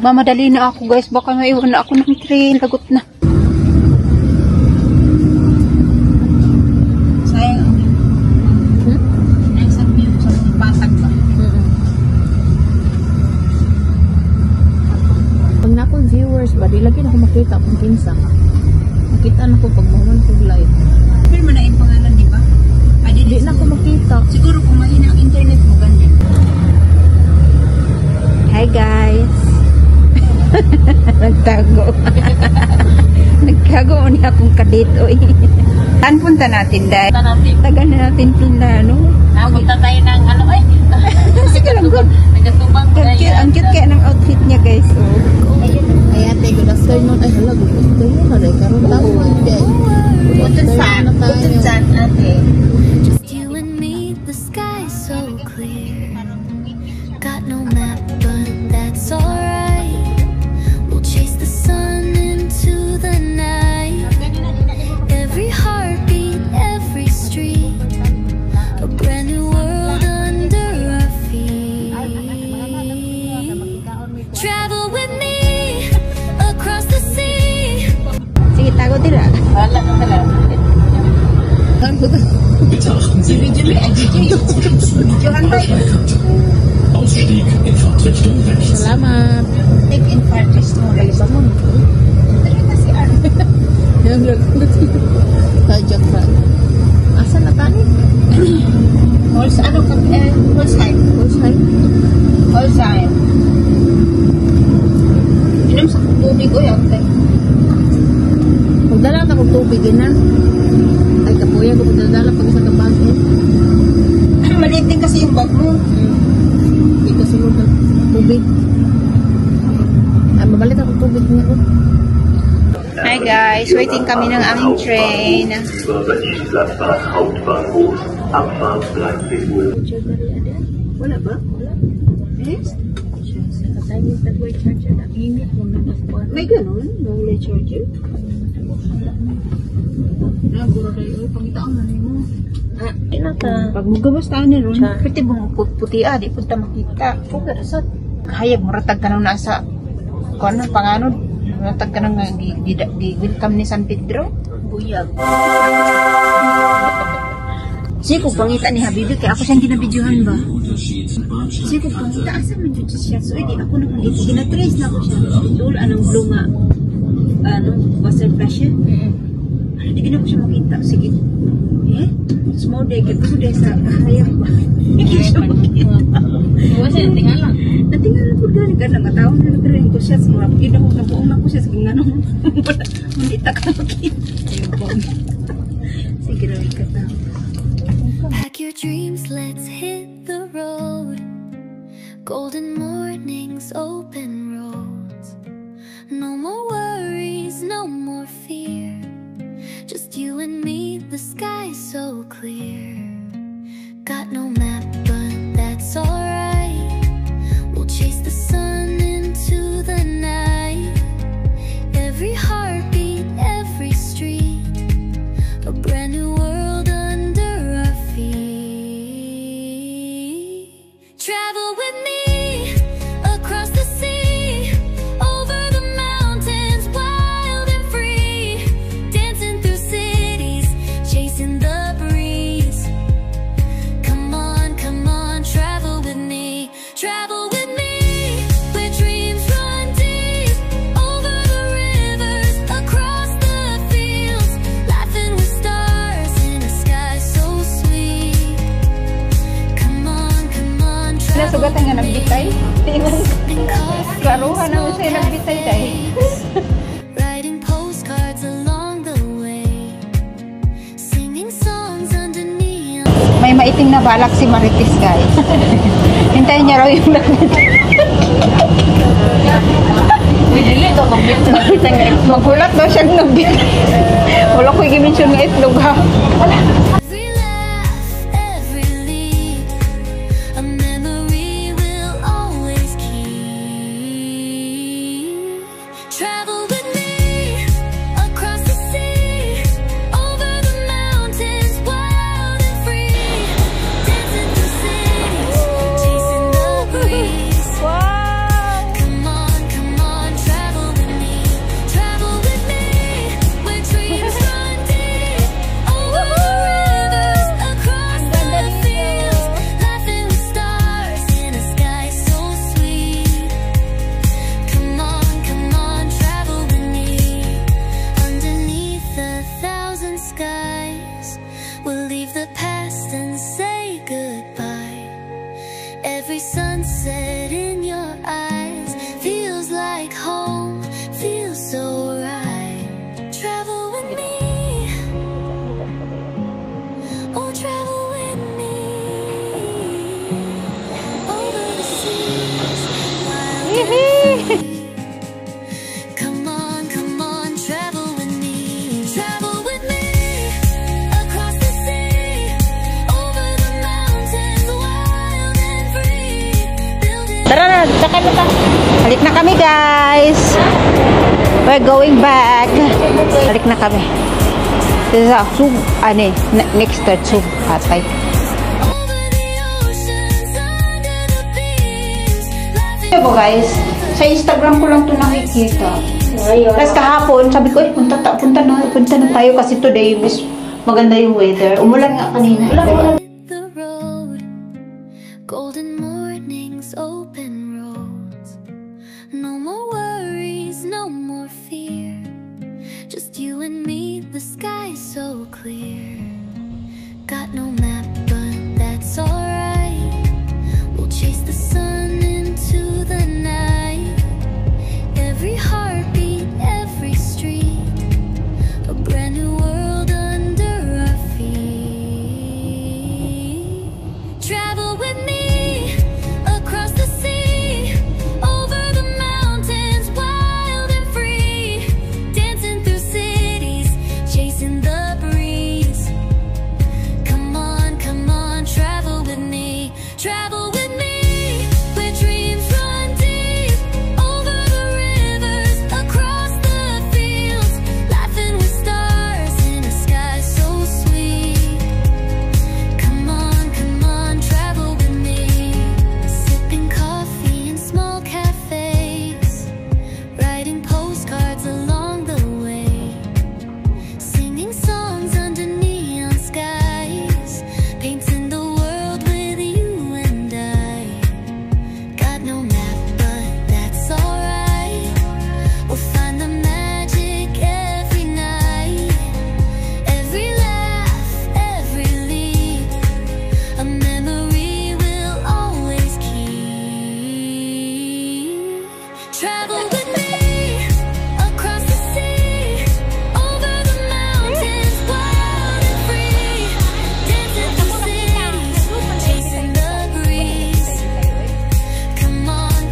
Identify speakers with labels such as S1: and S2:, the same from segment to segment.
S1: Nagmamadali na ako guys. Baka maiwan na ako ng train. Lagot na.
S2: Sayang ang Isang view sa patag ba?
S3: Pag na akong viewers ba, di lagi na ako makita kung kinsa. Makita na ko pag mahuman ko live.
S2: Pero man na yung pangalan, di ba?
S3: Di na ako makita.
S2: Siguro kung mahina ang internet mo, ganyan.
S1: Hi guys. Nagtago. Nagtago niya akong kadito eh. Saan punta natin dahil? Tagal na natin pinlano.
S2: Punta tayo ng ano eh.
S1: Sige lang good.
S2: Nagatubang tayo.
S1: Ang cute kaya ng outfit niya guys. Oh.
S3: Ay ate, good afternoon. Ay hala, good afternoon. Aray, karoon taon.
S2: Button saan ate.
S4: Just you and me, the sky so clear. Got no map, but that's alright. We'll chase the sun into the night. Every heartbeat, every street, a brand new world under our feet. Travel with me across the sea.
S1: Sige, tago tira.
S2: Wala ka talaga.
S5: Bitte achten Sie Ausstieg in Fahrtrichtung rechts.
S3: Salamat.
S2: Take in Fahrtrichtung rechts.
S3: Bangun.
S2: Dari kasi ano.
S3: Yang lagot. Kajak ba? Asa na tani?
S2: Holzheim.
S3: Holzheim.
S2: Holzheim. Inom sa tubig o yan, te.
S3: Pagdala ka kong tubig na. Ay, kapuya ko pagdala pag isa ka bag eh.
S2: Maliit din kasi yung bag mo.
S3: Hindi ka sulod ng tubig. Ay, mabalik akong tubig niya ko.
S1: Hi guys, waiting kami ng aming train.
S5: Über Berlin-Gladbach Hauptbahnhof. Abfahrt 13 Uhr.
S3: Wala ba? Wala.
S1: Yes?
S3: Nakatayos na ko i-charge na. Init mo na paskuan.
S1: May ganun? Nawala charger? Naguro tayo. Pangitaang na mo. Pag magabas tayo na ron, pwede mong puti di punta makita. Hayag, maratag ka nung nasa kung ano, panganod. Maratag ka nung di welcome ni San Pedro.
S2: Buyag.
S1: Sige ko pangita ni Habibi, kaya ako siyang ginabidyohan ba? Sige ko pangita, asa man dyan siya? So, edi ako na kung ginatrace na ako siya. Doon, anong blue nga, wasser pressure. Ano, di na ko siya makita. Sige. Eh? Small day, kaya gusto dahil sa hayag ba? Hindi siya makita.
S3: Kasi natingan lang.
S1: Natingan lang po gani ka lang. Matawag na nagkaroon ko siya. Nabuong na ko siya. Sige nga nung hindi ka makita. Sige rin ka tao.
S4: Pack your dreams, let's hit the road. Golden mornings, open roads. No more worries, no more fear. Just you and me, the sky so clear. Got no map, but that's alright. We'll chase the sun into the night. Every heartbeat, every street, a brand new world under our feet. Travel with me across the sea, over the mountains, wild and free, dancing through cities, chasing the breeze. Come on, travel with me, travel with me, where dreams run deep, over the rivers, across the fields, laughing with stars in a sky so sweet. Come on, travel
S1: Nasugatan nga
S4: with me.
S1: nagbitay. Tingnan.
S4: Sipping coffee,
S1: Klaruhan na mo siya nagbitay dahil.
S4: writing postcards along the way, singing songs under neon.
S1: May maiting na balak si Marites guys. Hintayin niya raw yung magulat daw siya ng itlog. Wala ko i-mention nga itlog ha.
S4: Every laugh, every leap, a memory we'll always keep. Travel with me across the sea, over the mountains, wild and free, dancing through cities, chasing the breeze. Come on,
S3: Sakay mo ka.
S1: Balik na kami, guys. We're going back. Balik na kami. This is Sub, next start, Sub, Patay.
S4: Over the oceans, under the beams, laughing.
S1: Diba guys, sa Instagram ko lang ito nakikita. Tapos kahapon, sabi ko, punta na tayo kasi today is maganda yung weather. Umulan nga kanina.
S4: The road, golden mornings, open roads. No more worries, no more fear. Just you and me, the sky so clear. Got no map, but that's alright. We'll chase the sun into the night. Every heartbeat, every street, a brand new world under our feet. Travel with me across the sea, over the mountains, wild and free, dancing through cities, chasing the breeze. Come on, travel with me, travel with me, where dreams run deep, over the rivers, across the fields, laughing with stars in a sky so sweet. Come on, travel with me, sipping coffee in small cafes, writing postcards along the way, singing songs under neon skies, painting the world with you and I. Got no map, but that's alright. We'll find the magic every night, every laugh, every leap, a memory we'll always keep. Travel with me across the sea, over the mountains, wild and free, dancing through cities, chasing the breeze. Come on,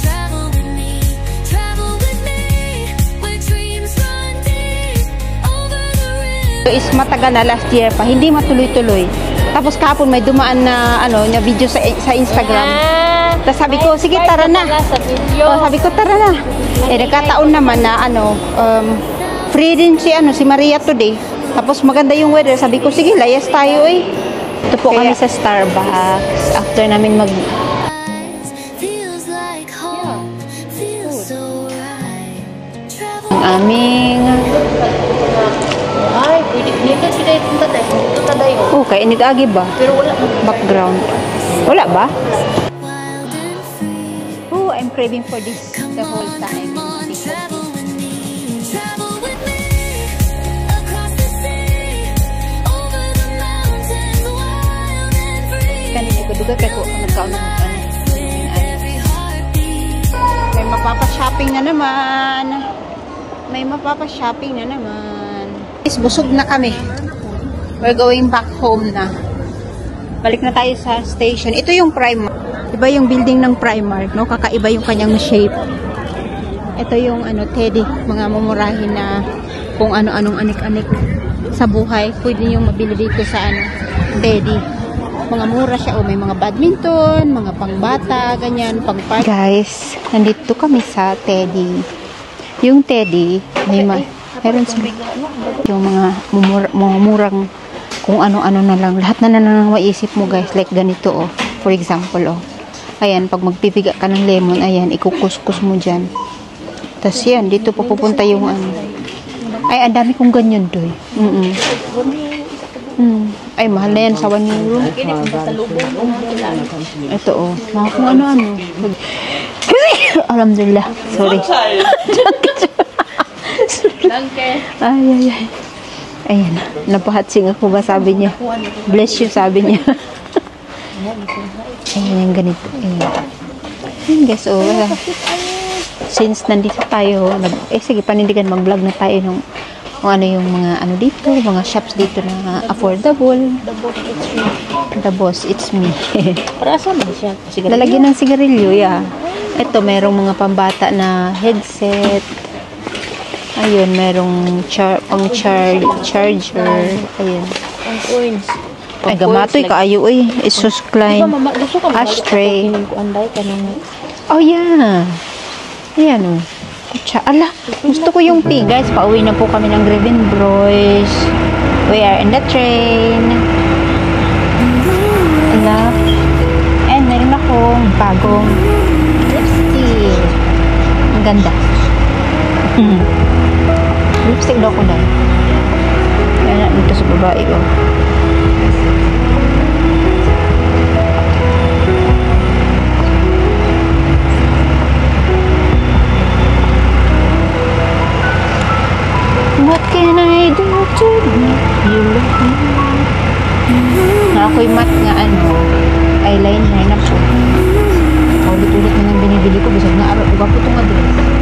S4: travel with me, where dreams run deep, over the river.
S1: Is matagal na last year pa, hindi matuloy-tuloy. Tapos kahapon may dumaan na na video sa Instagram. Tapos sabi ko, sige tara na. Sabi ko tara na. Nagkataon naman na free din si Maria today. Tapos maganda yung weather. Sabi ko, sige layas tayo eh. Ito po kami sa Starbucks. After namin
S4: Feels like home, feels so right. Travel
S1: aming
S3: Ay, pwede dito sila punta tayo. Punta tayo.
S1: kaya nag-agi ba?
S3: Pero wala mo.
S1: Background. Wala ba?
S4: wild and free.
S1: Oh, I'm craving for this the whole time.
S4: Travel with me across the sea, over the mountains, wild and free.
S1: Kanina ko duga kay ko nagkaon ng
S4: Every heartbeat.
S1: May mapapa-shopping na naman. Is busog na kami. We're going back home na. Balik na tayo sa station. Ito yung Primark. Iba yung building ng Primark, no? Kakaiba yung kanyang shape. Ito yung Teddy, mga mumurahin na kung ano-anong anik-anik sa buhay. Pwede yung mabili dito sa Teddy. Mga mura siya. May mga badminton, mga pangbata, ganyan, pang-park. Guys, nandito kami sa Teddy. Yung Teddy, meron sa yung mga murang kung ano-ano na lang. Lahat na lang maisip mo guys. Like ganito For example Ayan, pag magpipiga ka ng lemon, ayan, ikukuskus mo dyan. Tapos yan, dito pupunta yung Ay, ang dami kong ganyan doy. Ay, mahal na yan sa 1 euro. Ito mga kung ano-ano. Alhamdulillah. Sorry. Ay. Ayan. Napahatsing ako ba sabi niya. Bless you sabi niya. Ayan yung ganito. Ayan guys. Since nandito tayo, sige panindigan mag-vlog na tayo ng kung ano yung mga dito, mga shops dito na affordable. The boss, it's me.
S3: Para saan ba siya?
S1: Lalagyan ng sigarilyo, yeah. Ito, merong mga pambata na headset. Ayun, merong charger. Ayun.
S3: Ang coins.
S1: Ay, gamatoy kaayo eh. Isus Klein. Ashtray. Oh, yeah. Ayan, oh. Kutsa. Ala, gusto ko yung pink. Guys, pauwi na po kami ng Grevenbroich. We are in the train. Ala. And meron akong bagong lipstick. Ang ganda. Lipstick daw ko na. Ayan na, dito sa babae, oh. What can I do to make you love me? Na ako'y matte nga eyeliner na po. Ulit-ulit na nang binibili ko. Bisag na araw. Uga po itong address.